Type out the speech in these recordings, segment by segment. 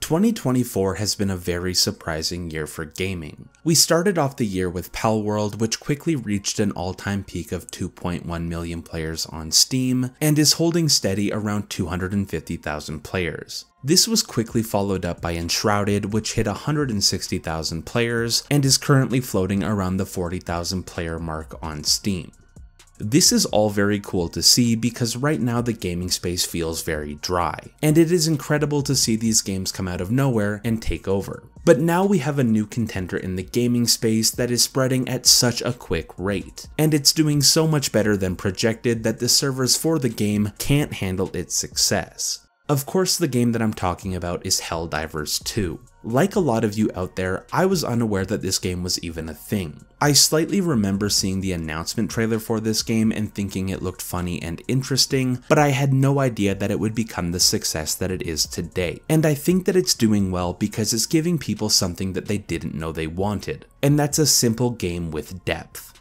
2024 has been a very surprising year for gaming. We started off the year with Palworld, which quickly reached an all-time peak of 2.1 million players on Steam, and is holding steady around 250,000 players. This was quickly followed up by Enshrouded, which hit 160,000 players, and is currently floating around the 40,000 player mark on Steam. This is all very cool to see because right now the gaming space feels very dry, and it is incredible to see these games come out of nowhere and take over. But now we have a new contender in the gaming space that is spreading at such a quick rate, and it's doing so much better than projected that the servers for the game can't handle its success. Of course, the game that I'm talking about is Helldivers 2. Like a lot of you out there, I was unaware that this game was even a thing. I slightly remember seeing the announcement trailer for this game and thinking it looked funny and interesting, but I had no idea that it would become the success that it is today. And I think that it's doing well because it's giving people something that they didn't know they wanted, and that's a simple game with depth.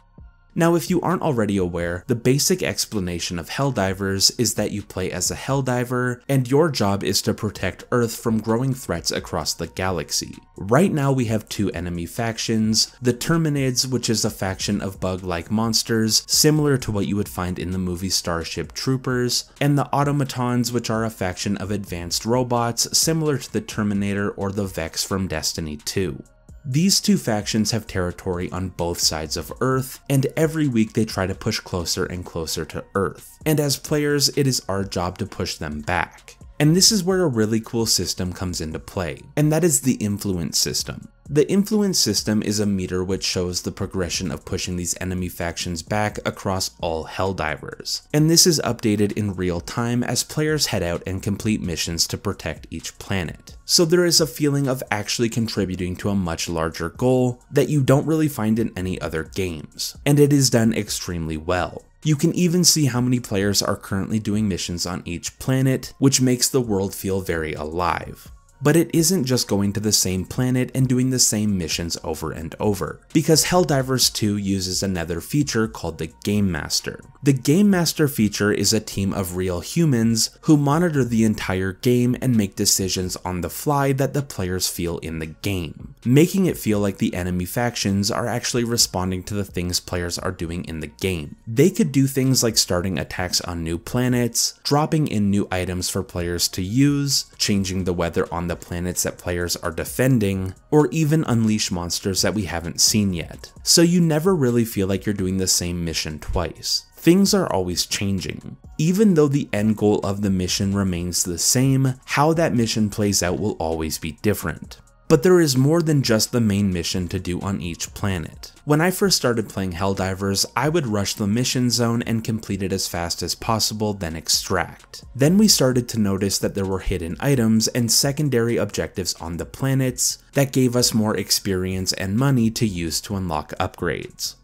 Now, if you aren't already aware, the basic explanation of Helldivers is that you play as a Helldiver, and your job is to protect Earth from growing threats across the galaxy. Right now we have two enemy factions, the Terminids, which is a faction of bug-like monsters, similar to what you would find in the movie Starship Troopers, and the Automatons, which are a faction of advanced robots, similar to the Terminator or the Vex from Destiny 2. These two factions have territory on both sides of Earth, and every week they try to push closer and closer to Earth, and as players it is our job to push them back. And this is where a really cool system comes into play, and that is the influence system. The influence system is a meter which shows the progression of pushing these enemy factions back across all Helldivers, and this is updated in real time as players head out and complete missions to protect each planet. So there is a feeling of actually contributing to a much larger goal that you don't really find in any other games, and it is done extremely well. You can even see how many players are currently doing missions on each planet, which makes the world feel very alive. But it isn't just going to the same planet and doing the same missions over and over, because Helldivers 2 uses another feature called the Game Master. The Game Master feature is a team of real humans who monitor the entire game and make decisions on the fly that the players feel in the game, making it feel like the enemy factions are actually responding to the things players are doing in the game. They could do things like starting attacks on new planets, dropping in new items for players to use, changing the weather on the planets that players are defending, or even unleash monsters that we haven't seen yet. So you never really feel like you're doing the same mission twice. Things are always changing. Even though the end goal of the mission remains the same, how that mission plays out will always be different. But there is more than just the main mission to do on each planet. When I first started playing Helldivers, I would rush the mission zone and complete it as fast as possible, then extract. Then we started to notice that there were hidden items and secondary objectives on the planets that gave us more experience and money to use to unlock upgrades.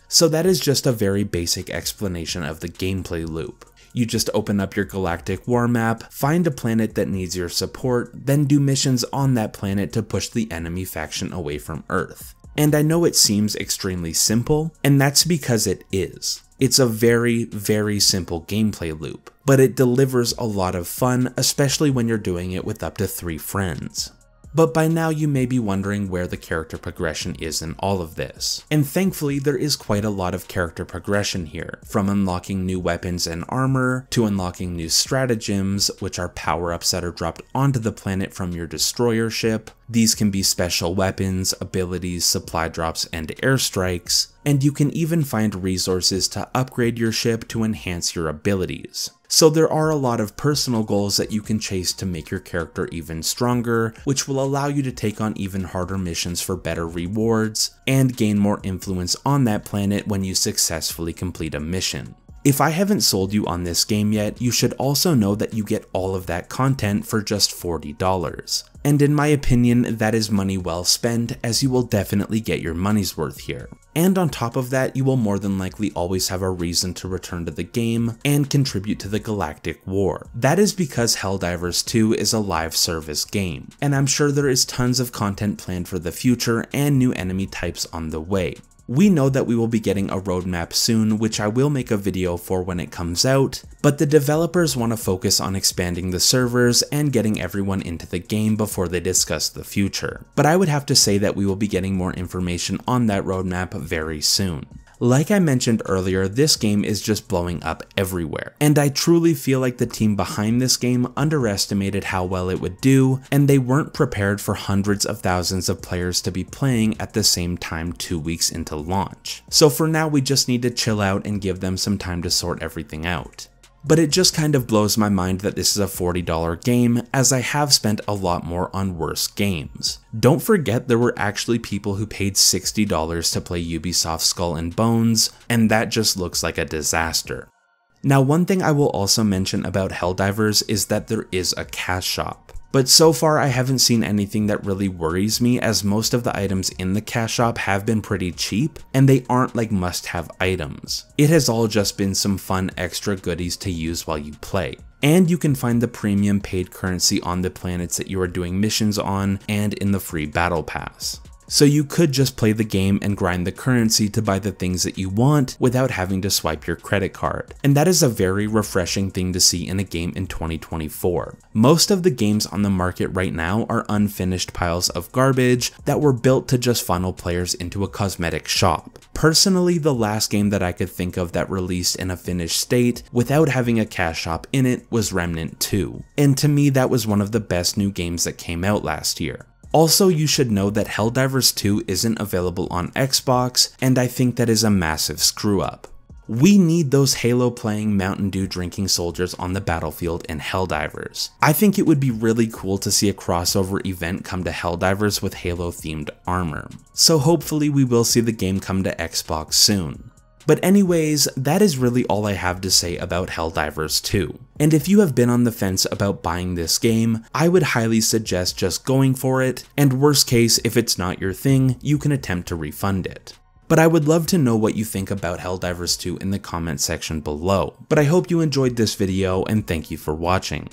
So that is just a very basic explanation of the gameplay loop. You just open up your galactic war map, find a planet that needs your support, then do missions on that planet to push the enemy faction away from Earth. And I know it seems extremely simple, and that's because it is. It's a very, very simple gameplay loop, but it delivers a lot of fun, especially when you're doing it with up to 3 friends. But by now you may be wondering where the character progression is in all of this. And thankfully there is quite a lot of character progression here, from unlocking new weapons and armor, to unlocking new stratagems, which are power-ups that are dropped onto the planet from your destroyer ship. These can be special weapons, abilities, supply drops, and airstrikes, and you can even find resources to upgrade your ship to enhance your abilities. So there are a lot of personal goals that you can chase to make your character even stronger, which will allow you to take on even harder missions for better rewards, and gain more influence on that planet when you successfully complete a mission. If I haven't sold you on this game yet, you should also know that you get all of that content for just $40. And in my opinion, that is money well spent, as you will definitely get your money's worth here. And on top of that, you will more than likely always have a reason to return to the game and contribute to the Galactic War. That is because Helldivers 2 is a live service game, and I'm sure there is tons of content planned for the future and new enemy types on the way. We know that we will be getting a roadmap soon, which I will make a video for when it comes out, but the developers want to focus on expanding the servers and getting everyone into the game before they discuss the future. But I would have to say that we will be getting more information on that roadmap very soon. Like I mentioned earlier, this game is just blowing up everywhere, and I truly feel like the team behind this game underestimated how well it would do, and they weren't prepared for hundreds of thousands of players to be playing at the same time 2 weeks into launch. So for now, we just need to chill out and give them some time to sort everything out. But it just kind of blows my mind that this is a $40 game, as I have spent a lot more on worse games. Don't forget there were actually people who paid $60 to play Ubisoft's Skull and Bones, and that just looks like a disaster. Now, one thing I will also mention about Helldivers is that there is a cash shop. But so far I haven't seen anything that really worries me, as most of the items in the cash shop have been pretty cheap, and they aren't like must-have items. It has all just been some fun extra goodies to use while you play. And you can find the premium paid currency on the planets that you are doing missions on and in the free battle pass. So you could just play the game and grind the currency to buy the things that you want without having to swipe your credit card. And that is a very refreshing thing to see in a game in 2024. Most of the games on the market right now are unfinished piles of garbage that were built to just funnel players into a cosmetic shop. Personally, the last game that I could think of that released in a finished state without having a cash shop in it was Remnant 2. And to me, that was one of the best new games that came out last year. Also, you should know that Helldivers 2 isn't available on Xbox, and I think that is a massive screw up. We need those Halo playing Mountain Dew drinking soldiers on the battlefield in Helldivers. I think it would be really cool to see a crossover event come to Helldivers with Halo themed armor. So hopefully we will see the game come to Xbox soon. But anyways, that is really all I have to say about Helldivers 2. And if you have been on the fence about buying this game, I would highly suggest just going for it, and worst case, if it's not your thing, you can attempt to refund it. But I would love to know what you think about Helldivers 2 in the comment section below. But I hope you enjoyed this video, and thank you for watching.